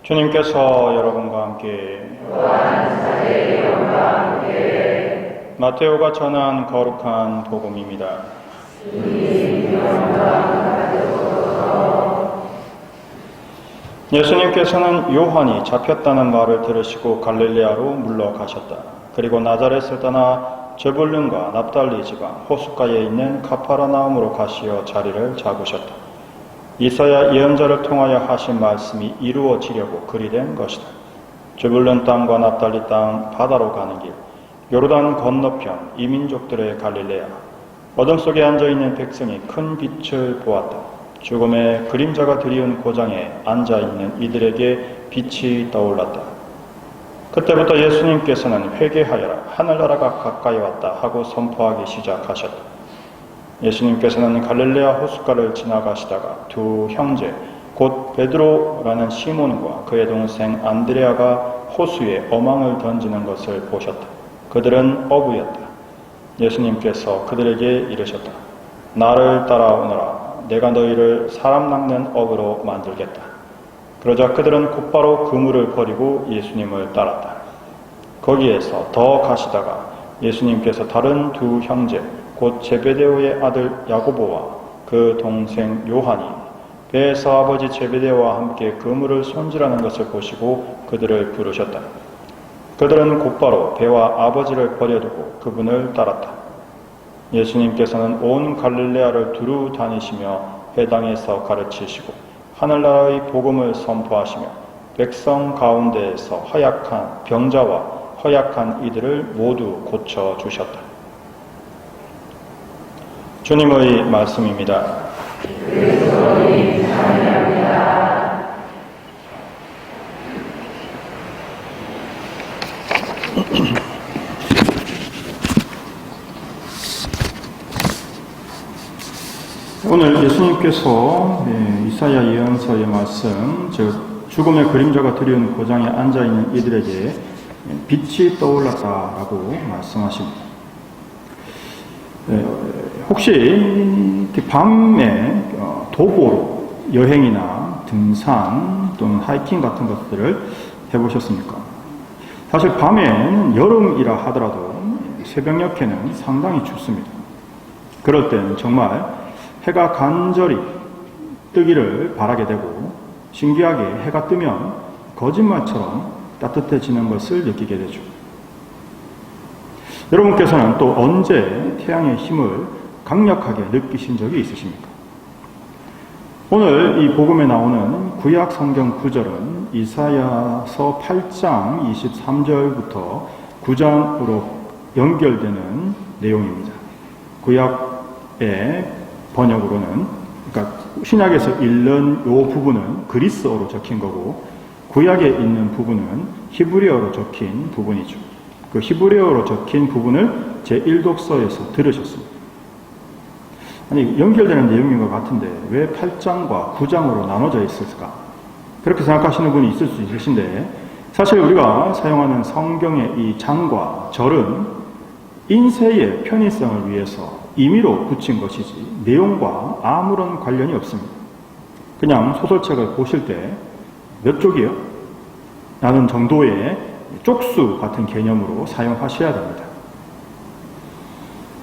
주님께서 여러분과 함께 마테오가 전한 거룩한 복음입니다. 예수님께서는 요한이 잡혔다는 말을 들으시고 갈릴레아로 물러가셨다. 그리고 나자렛을 떠나 저불lun과 납달리 지방 호숫가에 있는 가파르나움으로 가시어 자리를 잡으셨다. 이사야 예언자를 통하여 하신 말씀이 이루어지려고 그리 된 것이다. 저불룬 땅과 납달리 땅 바다로 가는 길, 요르단 건너편 이민족들의 갈릴레아. 어둠 속에 앉아있는 백성이 큰 빛을 보았다. 죽음의 그림자가 드리운 고장에 앉아있는 이들에게 빛이 떠올랐다. 그때부터 예수님께서는 회개하여라, 하늘나라가 가까이 왔다 하고 선포하기 시작하셨다. 예수님께서는 갈릴레아 호숫가를 지나가시다가 두 형제, 곧 베드로라는 시몬과 그의 동생 안드레아가 호수에 어망을 던지는 것을 보셨다. 그들은 어부였다. 예수님께서 그들에게 이르셨다. 나를 따라오너라. 내가 너희를 사람 낚는 어부로 만들겠다. 그러자 그들은 곧바로 그물을 버리고 예수님을 따랐다. 거기에서 더 가시다가 예수님께서 다른 두 형제, 곧 제베데오의 아들 야고보와 그 동생 요한이 배에서 아버지 제베데오와 함께 그물을 손질하는 것을 보시고 그들을 부르셨다. 그들은 곧바로 배와 아버지를 버려두고 그분을 따랐다. 예수님께서는 온 갈릴레아를 두루 다니시며 회당에서 가르치시고 하늘나라의 복음을 선포하시며 백성 가운데에서 허약한 병자와 허약한 이들을 모두 고쳐주셨다. 주님의 말씀입니다. 오늘 예수님께서 이사야 예언서의 말씀, 즉 죽음의 그림자가 드리운 고장에 앉아있는 이들에게 빛이 떠올랐다라고 말씀하십니다. 혹시 밤에 도보로 여행이나 등산 또는 하이킹 같은 것들을 해보셨습니까? 사실 밤에는 여름이라 하더라도 새벽녘에는 상당히 춥습니다. 그럴 때는 정말 해가 간절히 뜨기를 바라게 되고 신기하게 해가 뜨면 거짓말처럼 따뜻해지는 것을 느끼게 되죠. 여러분께서는 또 언제 태양의 힘을 강력하게 느끼신 적이 있으십니까? 오늘 이 복음에 나오는 구약 성경 구절은 이사야서 8장 23절부터 9장으로 연결되는 내용입니다. 구약의 번역으로는, 그러니까 신약에서 읽는 이 부분은 그리스어로 적힌 거고 구약에 있는 부분은 히브리어로 적힌 부분이죠. 그 히브리어로 적힌 부분을 제1독서에서 들으셨습니다. 아니, 연결되는 내용인 것 같은데 왜 8장과 9장으로 나눠져 있을까? 그렇게 생각하시는 분이 있을 수 있으신데, 사실 우리가 사용하는 성경의 이 장과 절은 인쇄의 편의성을 위해서 임의로 붙인 것이지 내용과 아무런 관련이 없습니다. 그냥 소설책을 보실 때 몇 쪽이요? 라는 정도의 쪽수 같은 개념으로 사용하셔야 됩니다.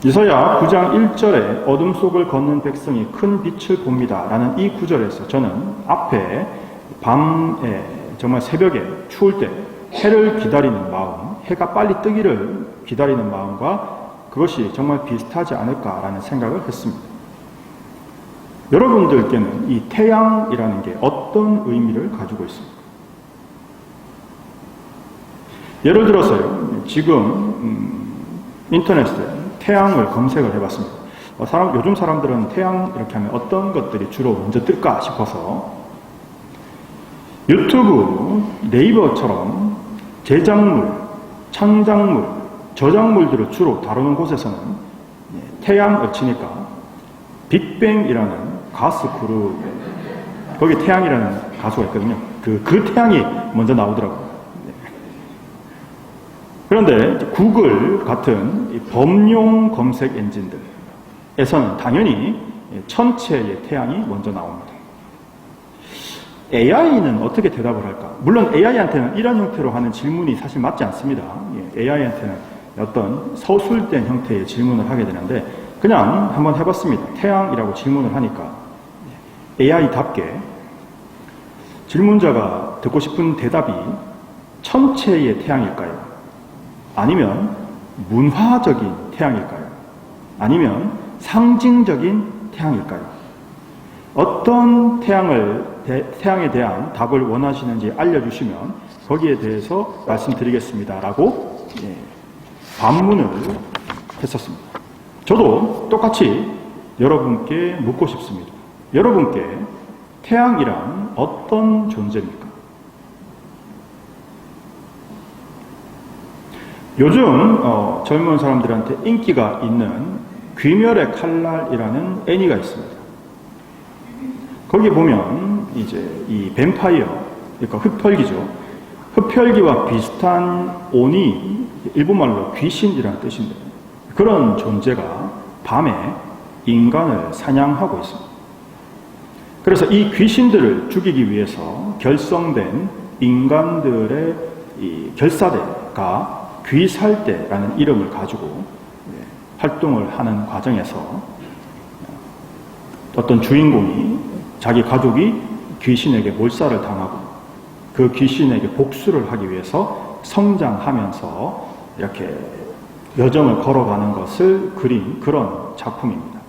이사야 9장 1절에 어둠 속을 걷는 백성이 큰 빛을 봅니다 라는 이 구절에서 저는 앞에 밤에 정말 새벽에 추울 때 해를 기다리는 마음, 해가 빨리 뜨기를 기다리는 마음과 그것이 정말 비슷하지 않을까라는 생각을 했습니다. 여러분들께는 이 태양이라는 게 어떤 의미를 가지고 있습니까? 예를 들어서요, 지금 인터넷에 태양을 검색을 해봤습니다. 요즘 사람들은 태양 이렇게 하면 어떤 것들이 주로 먼저 뜰까 싶어서 유튜브, 네이버처럼 제작물, 창작물, 저작물들을 주로 다루는 곳에서는 태양을 치니까 빅뱅이라는 가수 그룹, 거기 태양이라는 가수가 있거든요. 그 태양이 먼저 나오더라고요. 그런데 구글 같은 범용 검색 엔진들에서는 당연히 천체의 태양이 먼저 나옵니다. AI는 어떻게 대답을 할까? 물론 AI한테는 이런 형태로 하는 질문이 사실 맞지 않습니다. AI한테는 어떤 서술된 형태의 질문을 하게 되는데 그냥 한번 해봤습니다. 태양이라고 질문을 하니까 AI답게 질문자가 듣고 싶은 대답이 천체의 태양일까요? 아니면 문화적인 태양일까요? 아니면 상징적인 태양일까요? 어떤 태양에 대한 답을 원하시는지 알려주시면 거기에 대해서 말씀드리겠습니다. 라고 반문을 했었습니다. 저도 똑같이 여러분께 묻고 싶습니다. 여러분께 태양이란 어떤 존재입니까? 요즘 젊은 사람들한테 인기가 있는 귀멸의 칼날이라는 애니가 있습니다. 거기 보면 이제 이 뱀파이어, 그러니까 흡혈귀죠. 흡혈귀와 비슷한 오니, 일본말로 귀신이라는 뜻인데 그런 존재가 밤에 인간을 사냥하고 있습니다. 그래서 이 귀신들을 죽이기 위해서 결성된 인간들의 이 결사대가 귀살대라는 이름을 가지고 활동을 하는 과정에서 어떤 주인공이 자기 가족이 귀신에게 몰살을 당하고 그 귀신에게 복수를 하기 위해서 성장하면서 이렇게 여정을 걸어가는 것을 그린 그런 작품입니다.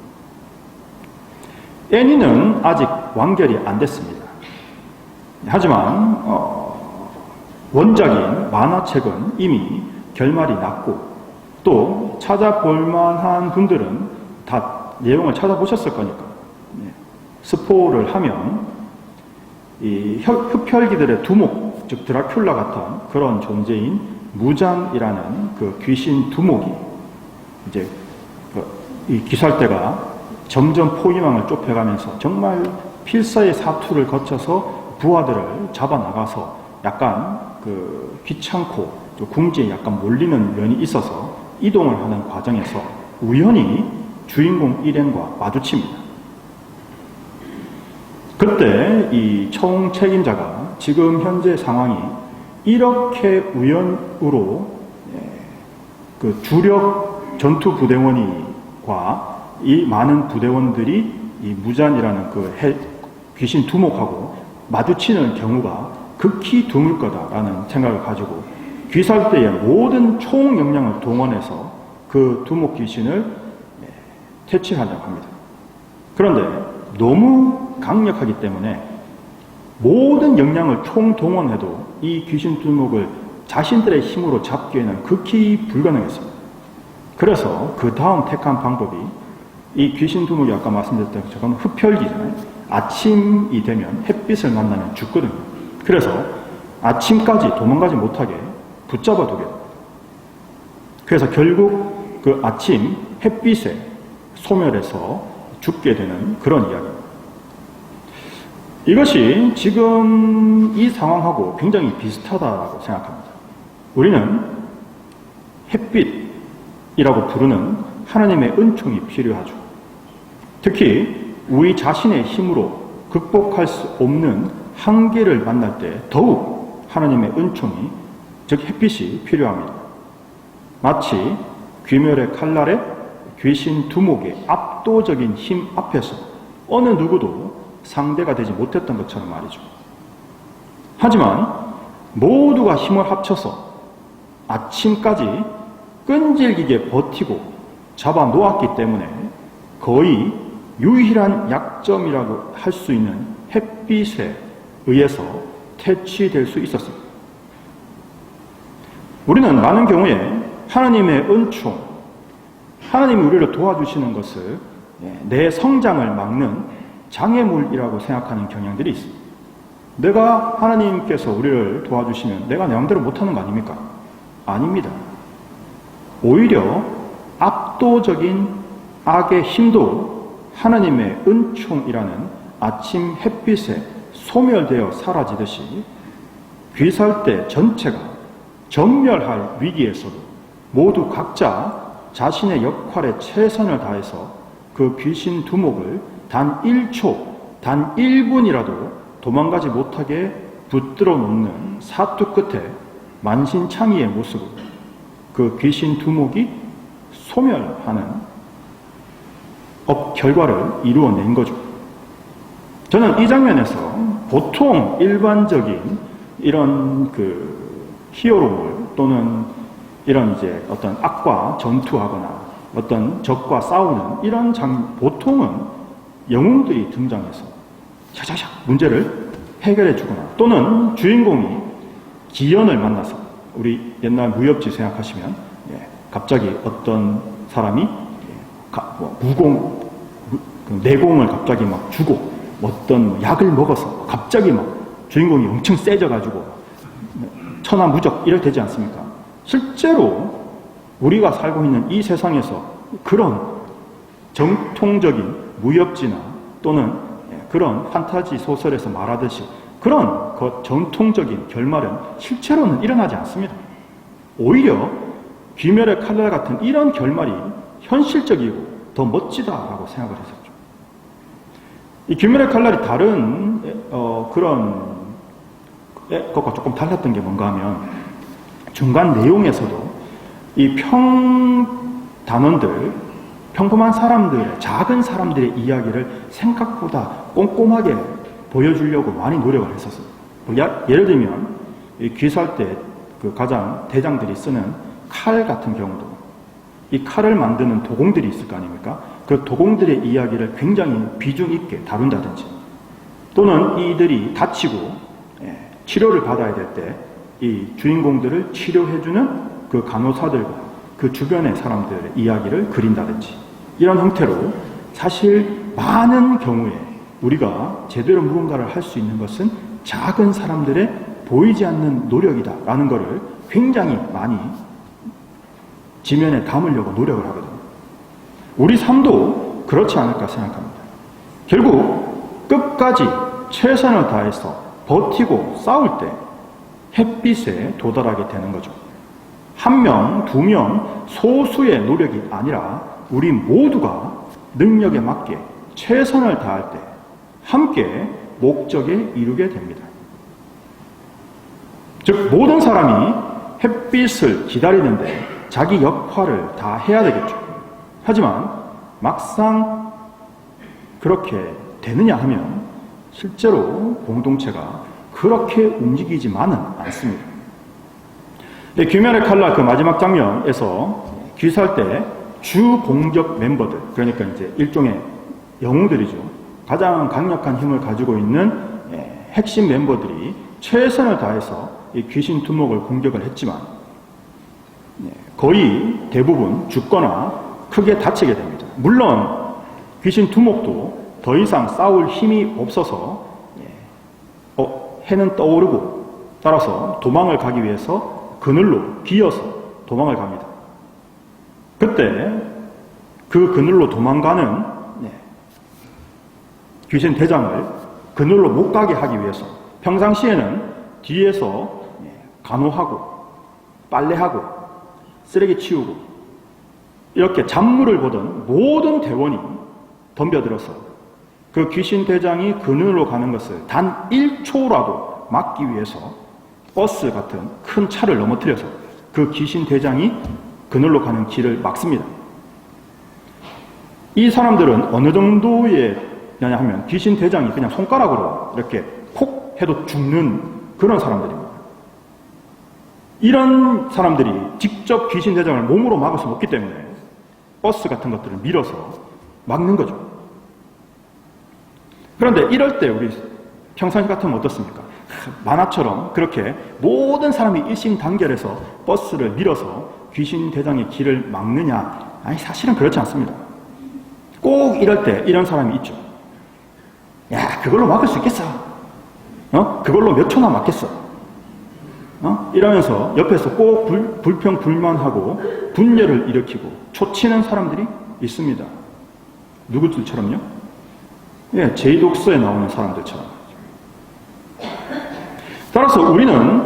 애니는 아직 완결이 안 됐습니다. 하지만 원작인 만화책은 이미 결말이 났고 또 찾아볼 만한 분들은 다 내용을 찾아보셨을 거니까 스포를 하면 이 흡혈귀들의 두목, 즉 드라큘라 같은 그런 존재인 무잔이라는 그 귀신 두목이 이제 이 귀살대가 점점 포위망을 좁혀가면서 정말 필사의 사투를 거쳐서 부하들을 잡아나가서 약간 그 귀찮고 또 궁지에 약간 몰리는 면이 있어서 이동을 하는 과정에서 우연히 주인공 일행과 마주칩니다. 그때 이 총 책임자가 지금 현재 상황이 이렇게 우연으로 그 주력 전투 부대원과 이 많은 부대원들이 이 무잔이라는 그 귀신 두목하고 마주치는 경우가 극히 드물 거다라는 생각을 가지고 귀살대의 모든 총 역량을 동원해서 그 두목 귀신을 퇴치하려고 합니다. 그런데 너무 강력하기 때문에 모든 역량을 총동원해도 이 귀신 두목을 자신들의 힘으로 잡기에는 극히 불가능했습니다. 그래서 그 다음 택한 방법이 이 귀신 두목이 아까 말씀드렸던 저건 흡혈귀잖아요. 아침이 되면 햇빛을 만나면 죽거든요. 그래서 아침까지 도망가지 못하게 붙잡아 두게 됩니다. 그래서 결국 그 아침 햇빛에 소멸해서 죽게 되는 그런 이야기입니다. 이것이 지금 이 상황하고 굉장히 비슷하다고 생각합니다. 우리는 햇빛이라고 부르는 하나님의 은총이 필요하죠. 특히 우리 자신의 힘으로 극복할 수 없는 한계를 만날 때 더욱 하나님의 은총이, 즉 햇빛이 필요합니다. 마치 귀멸의 칼날에 귀신 두목의 압도적인 힘 앞에서 어느 누구도 상대가 되지 못했던 것처럼 말이죠. 하지만 모두가 힘을 합쳐서 아침까지 끈질기게 버티고 잡아 놓았기 때문에 거의 유일한 약점이라고 할 수 있는 햇빛에 의해서 퇴치될 수 있었습니다. 우리는 많은 경우에 하나님의 은총, 하나님이 우리를 도와주시는 것을 내 성장을 막는 장애물이라고 생각하는 경향들이 있습니다. 내가 하나님께서 우리를 도와주시면 내가 내 마음대로 못하는 거 아닙니까? 아닙니다. 오히려 압도적인 악의 힘도 하나님의 은총이라는 아침 햇빛에 소멸되어 사라지듯이 귀살대 전체가 전멸할 위기에서도 모두 각자 자신의 역할에 최선을 다해서 그 귀신 두목을 단 1초, 단 1분이라도 도망가지 못하게 붙들어 놓는 사투 끝에 만신창이의 모습으로 그 귀신 두목이 소멸하는 결과를 이루어낸 거죠. 저는 이 장면에서 보통 일반적인 이런 히어로물 또는 이런 이제 어떤 악과 전투하거나 어떤 적과 싸우는 이런 보통은 영웅들이 등장해서 샤샤샥 문제를 해결해 주거나 또는 주인공이 기연을 만나서 우리 옛날 무협지 생각하시면 갑자기 어떤 사람이 내공을 갑자기 막 주고 어떤 약을 먹어서 갑자기 막 주인공이 엄청 세져가지고 천하무적 이렇게 되지 않습니까? 실제로 우리가 살고 있는 이 세상에서 그런 정통적인 무협지나 또는 그런 판타지 소설에서 말하듯이 그런 전통적인 결말은 실제로는 일어나지 않습니다. 오히려 귀멸의 칼날 같은 이런 결말이 현실적이고 더 멋지다라고 생각을 했었죠. 이 귀멸의 칼날이 다른 그런 것과 조금 달랐던 게 뭔가 하면 중간 내용에서도 이 평범한 사람들, 작은 사람들의 이야기를 생각보다 꼼꼼하게 보여주려고 많이 노력을 했었어요. 예를 들면 귀살 때 그 가장 대장들이 쓰는 칼 같은 경우도 이 칼을 만드는 도공들이 있을 거 아닙니까? 그 도공들의 이야기를 굉장히 비중 있게 다룬다든지 또는 이들이 다치고 치료를 받아야 될 때 이 주인공들을 치료해주는 그 간호사들과 그 주변의 사람들의 이야기를 그린다든지 이런 형태로 사실 많은 경우에 우리가 제대로 무언가를 할 수 있는 것은 작은 사람들의 보이지 않는 노력이다라는 것을 굉장히 많이 지면에 담으려고 노력을 하거든요. 우리 삶도 그렇지 않을까 생각합니다. 결국 끝까지 최선을 다해서 버티고 싸울 때 햇빛에 도달하게 되는 거죠. 한 명, 두 명, 소수의 노력이 아니라 우리 모두가 능력에 맞게 최선을 다할 때 함께 목적에 이루게 됩니다. 즉 모든 사람이 햇빛을 기다리는데 자기 역할을 다 해야 되겠죠. 하지만 막상 그렇게 되느냐 하면 실제로 공동체가 그렇게 움직이지만은 않습니다. 귀멸의 칼날 그 마지막 장면에서 귀살 때 주 공격 멤버들, 그러니까 이제 일종의 영웅들이죠. 가장 강력한 힘을 가지고 있는 핵심 멤버들이 최선을 다해서 이 귀신 두목을 공격을 했지만 거의 대부분 죽거나 크게 다치게 됩니다. 물론 귀신 두목도 더 이상 싸울 힘이 없어서 해는 떠오르고 따라서 도망을 가기 위해서 그늘로 기어서 도망을 갑니다. 그때 그 그늘로 도망가는 귀신 대장을 그늘로 못 가게 하기 위해서 평상시에는 뒤에서 간호하고 빨래하고 쓰레기 치우고 이렇게 잡물을 보던 모든 대원이 덤벼들어서 그 귀신 대장이 그늘로 가는 것을 단 1초라도 막기 위해서 버스 같은 큰 차를 넘어뜨려서 그 귀신 대장이 그늘로 가는 길을 막습니다. 이 사람들은 어느 정도의 냐 하면 귀신 대장이 그냥 손가락으로 이렇게 콕 해도 죽는 그런 사람들입니다. 이런 사람들이 직접 귀신 대장을 몸으로 막을 수 없기 때문에 버스 같은 것들을 밀어서 막는 거죠. 그런데 이럴 때 우리 평상시 같으면 어떻습니까? 만화처럼 그렇게 모든 사람이 일심단결해서 버스를 밀어서 귀신 대장의 길을 막느냐? 아니 사실은 그렇지 않습니다. 꼭 이럴 때 이런 사람이 있죠. 야, 그걸로 막을 수 있겠어? 그걸로 몇 초나 막겠어? 이러면서 옆에서 꼭 불평불만하고 분열을 일으키고 초치는 사람들이 있습니다. 누구들처럼요? 예, 제2독서에 나오는 사람들처럼. 따라서 우리는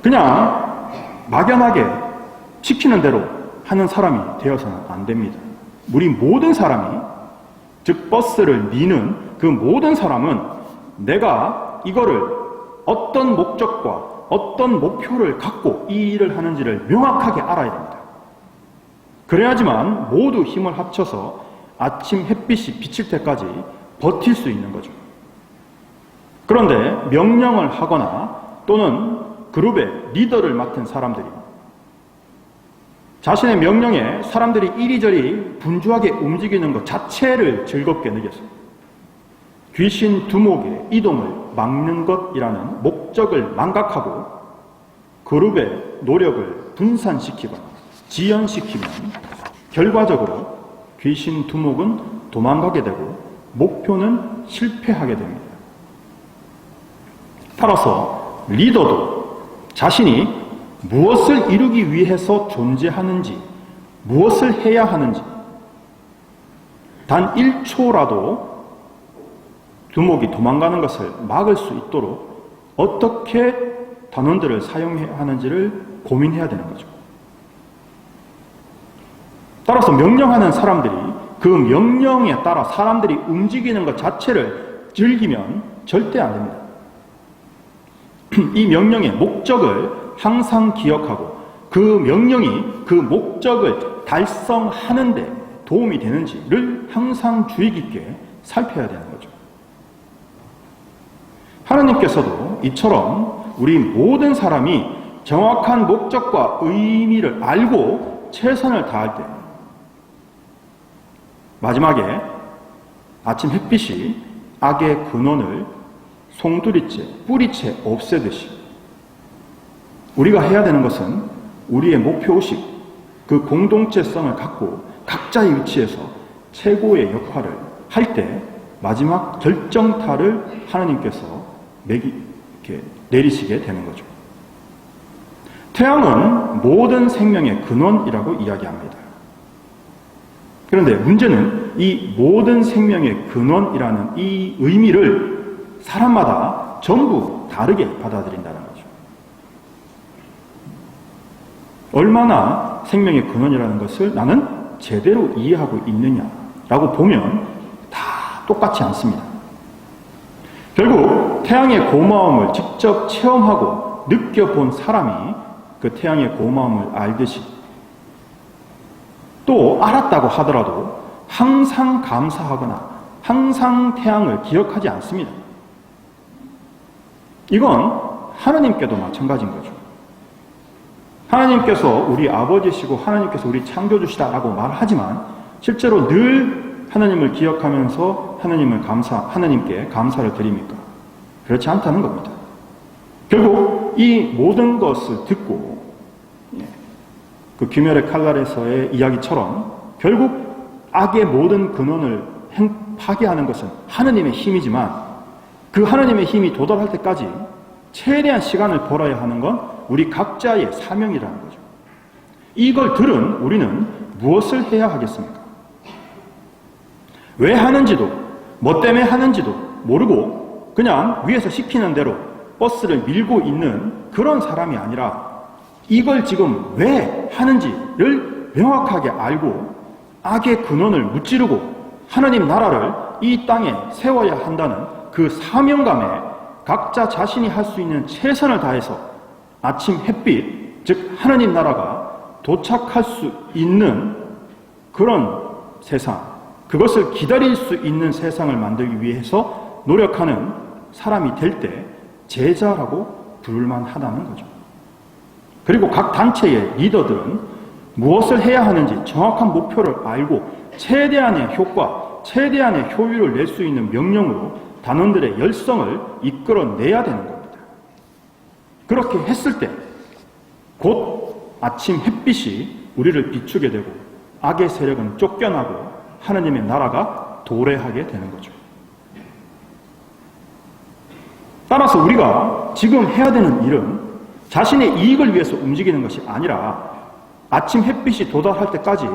그냥 막연하게 시키는 대로 하는 사람이 되어서는 안 됩니다. 우리 모든 사람이, 즉 버스를 미는 그 모든 사람은 내가 이거를 어떤 목적과 어떤 목표를 갖고 이 일을 하는지를 명확하게 알아야 됩니다. 그래야지만 모두 힘을 합쳐서 아침 햇빛이 비칠 때까지 버틸 수 있는 거죠. 그런데 명령을 하거나 또는 그룹의 리더를 맡은 사람들이 자신의 명령에 사람들이 이리저리 분주하게 움직이는 것 자체를 즐겁게 느껴서 귀신 두목의 이동을 막는 것이라는 목적을 망각하고 그룹의 노력을 분산시키거나 지연시키면 결과적으로 귀신 두목은 도망가게 되고 목표는 실패하게 됩니다. 따라서 리더도 자신이 무엇을 이루기 위해서 존재하는지, 무엇을 해야 하는지 단 1초라도 두목이 도망가는 것을 막을 수 있도록 어떻게 단원들을 사용해야 하는지를 고민해야 되는 거죠. 따라서 명령하는 사람들이 그 명령에 따라 사람들이 움직이는 것 자체를 즐기면 절대 안 됩니다. 이 명령의 목적을 항상 기억하고 그 명령이 그 목적을 달성하는 데 도움이 되는지를 항상 주의 깊게 살펴야 되는 거죠. 하나님께서도 이처럼 우리 모든 사람이 정확한 목적과 의미를 알고 최선을 다할 때 마지막에 아침 햇빛이 악의 근원을 송두리째, 뿌리째 없애듯이 우리가 해야 되는 것은 우리의 목표의식, 그 공동체성을 갖고 각자의 위치에서 최고의 역할을 할 때 마지막 결정타를 하나님께서 이렇게 내리시게 되는 거죠. 태양은 모든 생명의 근원이라고 이야기합니다. 그런데 문제는 이 모든 생명의 근원이라는 이 의미를 사람마다 전부 다르게 받아들인다는 거죠. 얼마나 생명의 근원이라는 것을 나는 제대로 이해하고 있느냐라고 보면 다 똑같지 않습니다. 결국 태양의 고마움을 직접 체험하고 느껴본 사람이 그 태양의 고마움을 알듯이 또 알았다고 하더라도 항상 감사하거나 항상 태양을 기억하지 않습니다. 이건 하나님께도 마찬가지인 거죠. 하나님께서 우리 아버지시고 하나님께서 우리 창조주시다라고 말하지만 실제로 늘 하나님을 기억하면서 하나님께 감사를 드립니까? 그렇지 않다는 겁니다. 결국 이 모든 것을 듣고 그 귀멸의 칼날에서의 이야기처럼 결국 악의 모든 근원을 파괴하는 것은 하나님의 힘이지만 그 하나님의 힘이 도달할 때까지 최대한 시간을 벌어야 하는 건 우리 각자의 사명이라는 거죠. 이걸 들은 우리는 무엇을 해야 하겠습니까? 왜 하는지도 뭐 때문에 하는지도 모르고 그냥 위에서 시키는 대로 버스를 밀고 있는 그런 사람이 아니라 이걸 지금 왜 하는지를 명확하게 알고 악의 근원을 무찌르고 하나님 나라를 이 땅에 세워야 한다는 그 사명감에 각자 자신이 할 수 있는 최선을 다해서 아침 햇빛, 즉 하나님 나라가 도착할 수 있는 그런 세상, 그것을 기다릴 수 있는 세상을 만들기 위해서 노력하는 사람이 될 때 제자라고 부를만 하다는 거죠. 그리고 각 단체의 리더들은 무엇을 해야 하는지 정확한 목표를 알고 최대한의 효과, 최대한의 효율을 낼 수 있는 명령으로 단원들의 열성을 이끌어내야 되는 겁니다. 그렇게 했을 때 곧 아침 햇빛이 우리를 비추게 되고 악의 세력은 쫓겨나고 하나님의 나라가 도래하게 되는 거죠. 따라서 우리가 지금 해야 되는 일은 자신의 이익을 위해서 움직이는 것이 아니라 아침 햇빛이 도달할 때까지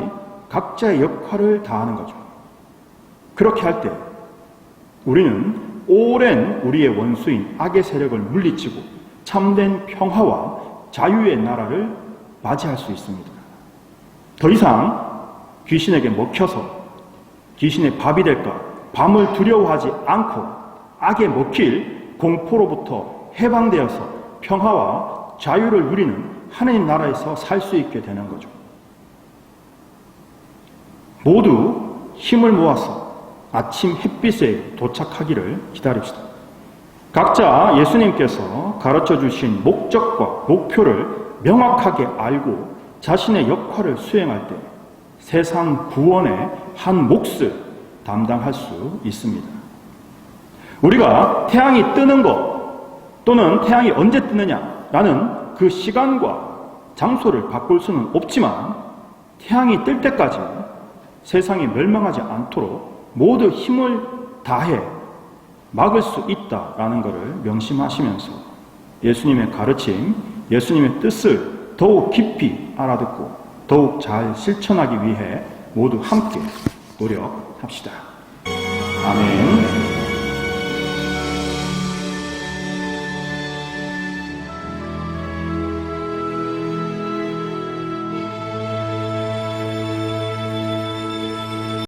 각자의 역할을 다하는 거죠. 그렇게 할 때 우리는 오랜 우리의 원수인 악의 세력을 물리치고 참된 평화와 자유의 나라를 맞이할 수 있습니다. 더 이상 귀신에게 먹혀서 귀신의 밥이 될까 밤을 두려워하지 않고 악에 먹힐 공포로부터 해방되어서 평화와 자유를 누리는 하나님 나라에서 살 수 있게 되는 거죠. 모두 힘을 모아서 아침 햇빛에 도착하기를 기다립시다. 각자 예수님께서 가르쳐 주신 목적과 목표를 명확하게 알고 자신의 역할을 수행할 때 세상 구원의 한 몫을 담당할 수 있습니다. 우리가 태양이 뜨는 것 또는 태양이 언제 뜨느냐라는 그 시간과 장소를 바꿀 수는 없지만 태양이 뜰 때까지 세상이 멸망하지 않도록 모두 힘을 다해 막을 수 있다라는 것을 명심하시면서 예수님의 가르침, 예수님의 뜻을 더욱 깊이 알아듣고 더욱 잘 실천하기 위해 모두 함께 노력합시다. 아멘.